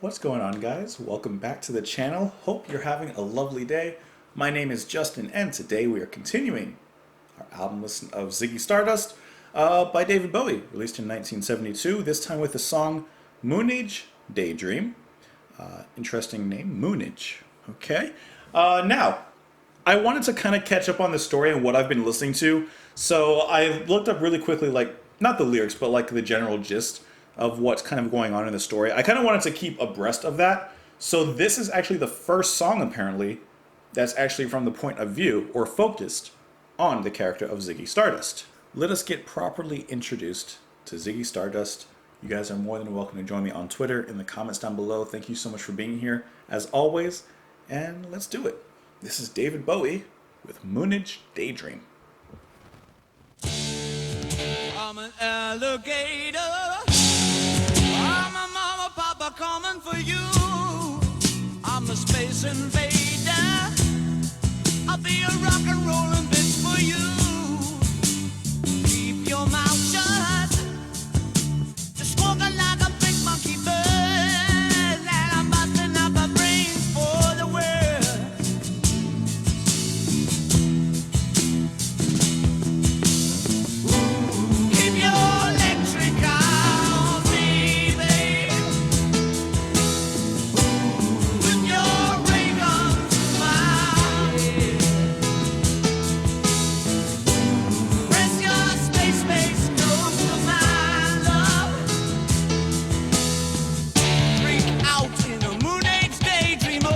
What's going on, guys? Welcome back to the channel. Hope you're having a lovely day. My name is Justin, and today we are continuing our album listen of Ziggy Stardust by David Bowie, released in 1972, this time with the song Moonage, Daydream. Interesting name, Moonage. Okay. Now, I wanted to kind of catch up on the story and what I've been listening to, so I looked up really quickly, like, not the lyrics, but like the general gist of what's kind of going on in the story. I kind of wanted to keep abreast of that. So this is actually the first song, apparently, that's actually from the point of view or focused on the character of Ziggy Stardust. Let us get properly introduced to Ziggy Stardust. You guys are more than welcome to join me on Twitter in the comments down below. Thank you so much for being here, as always, and let's do it. This is David Bowie with Moonage, Daydream. I'm an alligator. I'm a mama, papa coming for you. I'm a space invader. I'll be a rock and rollin' bitch for you. Keep your mouth shut. Just walking like a big monkey bird. And I'm busting up my brains for the world. Keep your electric on me, babe. With your ray gun to my head. Press your space close to my love. Freak out in a moonage daydream, oh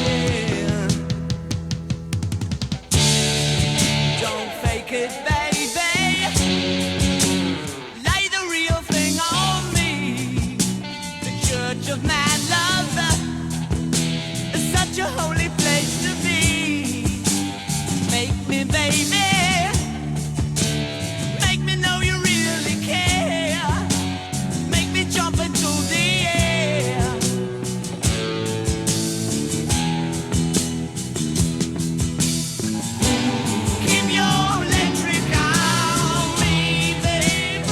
yeah. Don't fake it, baby. Lay the real thing on me. The church of mad love is such a holy place to be. Make me, baby. Make me know you really care. Make me jump into the air. Keep your electric on me, babe.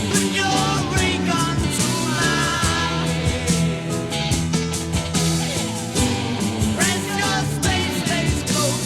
Put your ray gun to my head. Press your space close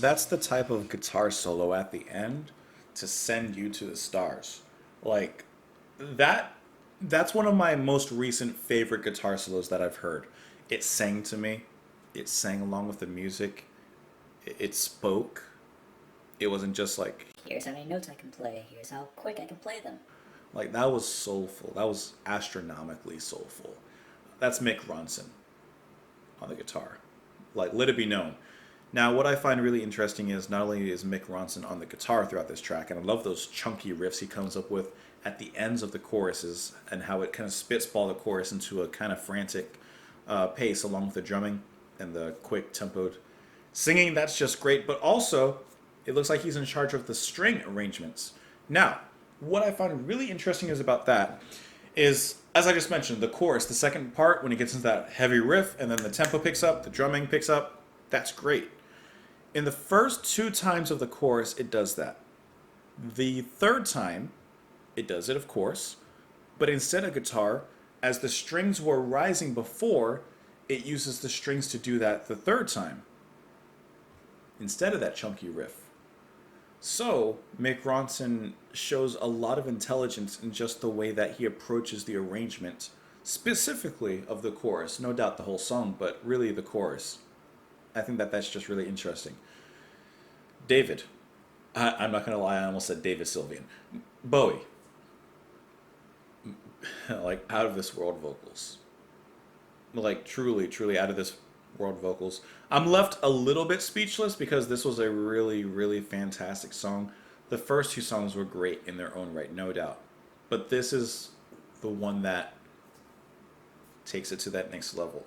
That's the type of guitar solo at the end to send you to the stars. Like that that's one of my most recent favorite guitar solos that I've heard. It sang to me. It sang along with the music. It spoke. It wasn't just like Here's how many notes I can play. Here's how quick I can play them. that was soulful. That was astronomically soulful. That's Mick Ronson on the guitar. Like, let it be known. Now, what I find really interesting is not only is Mick Ronson on the guitar throughout this track, and I love those chunky riffs he comes up with at the ends of the choruses and how it kind of spitball the chorus into a kind of frantic pace along with the drumming and the quick tempoed singing. That's just great. But also, it looks like he's in charge of the string arrangements. Now, what I find really interesting is about that is, as I just mentioned, the chorus, the second part, when it gets into that heavy riff and then the tempo picks up, the drumming picks up, that's great. In the first two times of the chorus, it does that. The third time, it does it, of course, but instead of guitar, as the strings were rising before, it uses the strings to do that the third time, instead of that chunky riff. So, Mick Ronson shows a lot of intelligence in just the way that he approaches the arrangement, specifically of the chorus. No doubt the whole song, but really the chorus. I think that that's just really interesting. David. I'm not going to lie, I almost said David Sylvian. Bowie. Like, out of this world vocals. Like, truly, truly out of this world vocals. I'm left a little bit speechless because this was a really, really fantastic song. The first two songs were great in their own right, no doubt. But this is the one that takes it to that next level.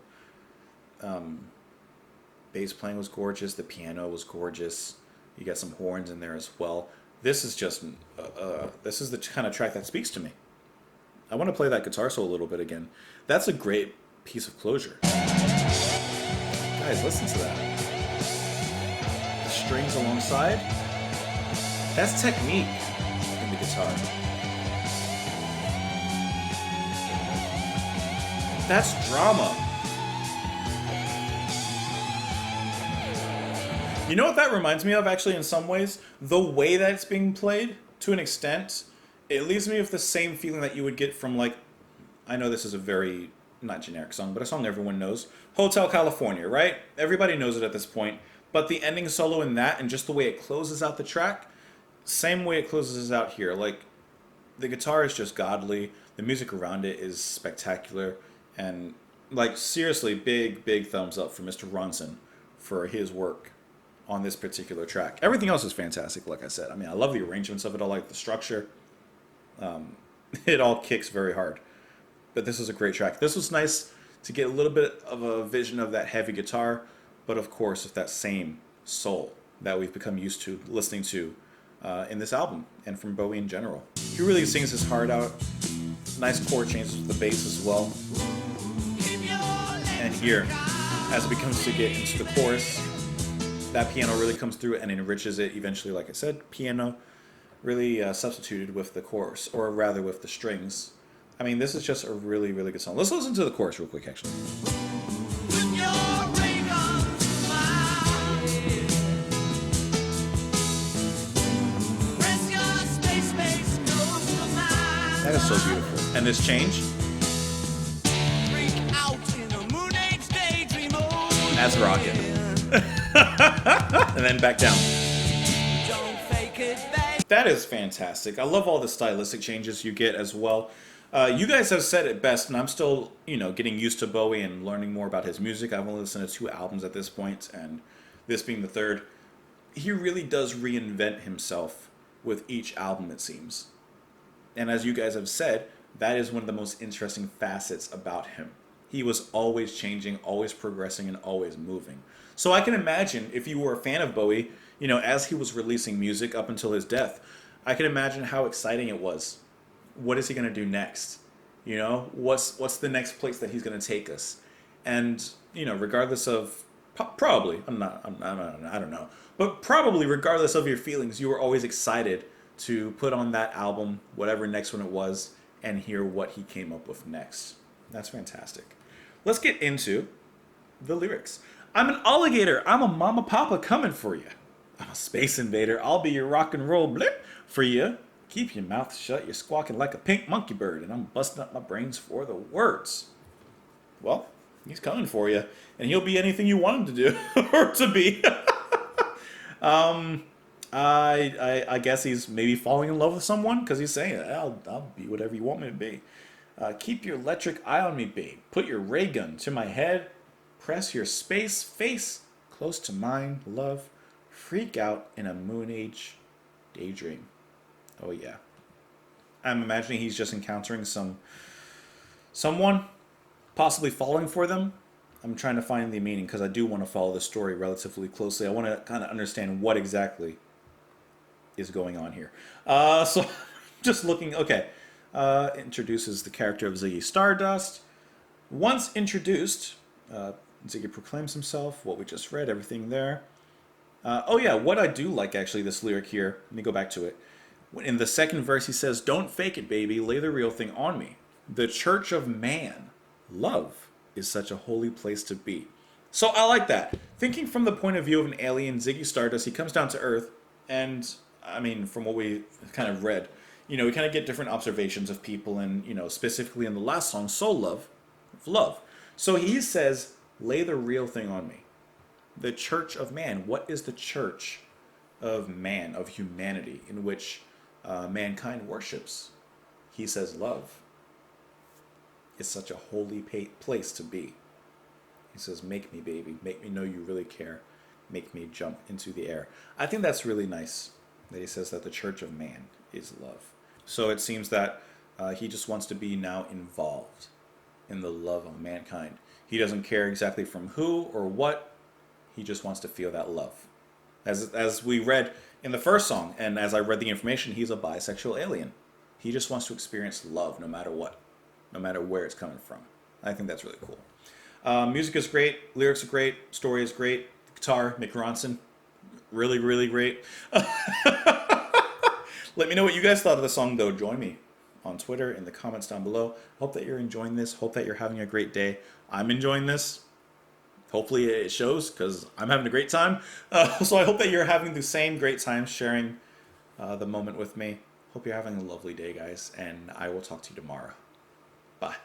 Bass playing was gorgeous. The piano was gorgeous. You got some horns in there as well. This is just, this is the kind of track that speaks to me. I want to play that guitar solo a little bit again. That's a great piece of closure. Guys, listen to that. The strings alongside. That's technique in the guitar. That's drama. You know what that reminds me of, actually, in some ways? The way that it's being played, to an extent, it leaves me with the same feeling that you would get from, like, I know this is a very, not generic song, but a song everyone knows. Hotel California, right? Everybody knows it at this point. But the ending solo in that, and just the way it closes out the track, same way it closes out here. Like, the guitar is just godly. The music around it is spectacular. And, like, seriously, big, big thumbs up for Mr. Ronson for his work on this particular track. Everything else is fantastic, like I said. I mean, I love the arrangements of it. I like the structure. It all kicks very hard. But this is a great track. This was nice to get a little bit of a vision of that heavy guitar, but of course, with that same soul that we've become used to listening to in this album and from Bowie in general. He really sings his heart out. Nice chord changes with the bass as well. And here, as it becomes to get into the chorus, that piano really comes through and enriches it eventually. Like I said, piano really substituted with the chorus, or rather with the strings. I mean, this is just a really, really good song. Let's listen to the chorus real quick, actually. That is so beautiful. And this change? That's rocking. And then back down. That is fantastic. I love all the stylistic changes you get as well. You guys have said it best, and I'm still, getting used to Bowie and learning more about his music. I've only listened to 2 albums at this point, and this being the third. He really does reinvent himself with each album, it seems. And as you guys have said, that is one of the most interesting facets about him. He was always changing, always progressing, and always moving. So I can imagine if you were a fan of Bowie, as he was releasing music up until his death, I can imagine how exciting it was. What is he going to do next? What's the next place that he's going to take us? And, regardless of, probably, I don't know. But probably regardless of your feelings, you were always excited to put on that album, whatever next one it was, and hear what he came up with next. That's fantastic. Let's get into the lyrics. I'm an alligator. I'm a mama papa coming for you. I'm a space invader. I'll be your rock and roll blip for you. Keep your mouth shut. You're squawking like a pink monkey bird, and I'm busting up my brains for the words. Well, he's coming for you, and he'll be anything you want him to do or to be. I guess he's maybe falling in love with someone because he's saying, I'll be whatever you want me to be. Keep your electric eye on me, babe. Put your ray gun to my head. Press your space face close to mine, love. Freak out in a Moonage daydream. Oh yeah. I'm imagining he's just encountering someone, possibly falling for them. I'm trying to find the meaning because I do want to follow the story relatively closely. I want to kind of understand what exactly is going on here. So just looking, okay. Introduces the character of Ziggy Stardust. Once introduced, Ziggy proclaims himself, what we just read, everything there. Oh yeah, what I do like actually, this lyric here, let me go back to it. In the second verse he says, don't fake it, baby, lay the real thing on me. The church of man, love, is such a holy place to be. So I like that. Thinking from the point of view of an alien, Ziggy Stardust, he comes down to Earth, and, I mean, from what we kind of read, we kind of get different observations of people, and, specifically in the last song, Soul Love, of love. So he says, lay the real thing on me. The church of man. What is the church of man, of humanity, in which mankind worships? He says love is such a holy place to be. He says, make me, baby. Make me know you really care. Make me jump into the air. I think that's really nice that he says that the church of man is love. So it seems that he just wants to be now involved in the love of mankind. He doesn't care exactly from who or what. He just wants to feel that love. As we read in the first song, and as I read the information, he's a bisexual alien. He just wants to experience love no matter what, no matter where it's coming from. I think that's really cool. Music is great. Lyrics are great. Story is great. The guitar, Mick Ronson, really, really great. Let me know what you guys thought of the song, though. Join me on Twitter in the comments down below. Hope that you're enjoying this. Hope that you're having a great day. I'm enjoying this. Hopefully it shows because I'm having a great time. So I hope that you're having the same great time sharing the moment with me. Hope you're having a lovely day, guys. And I will talk to you tomorrow. Bye.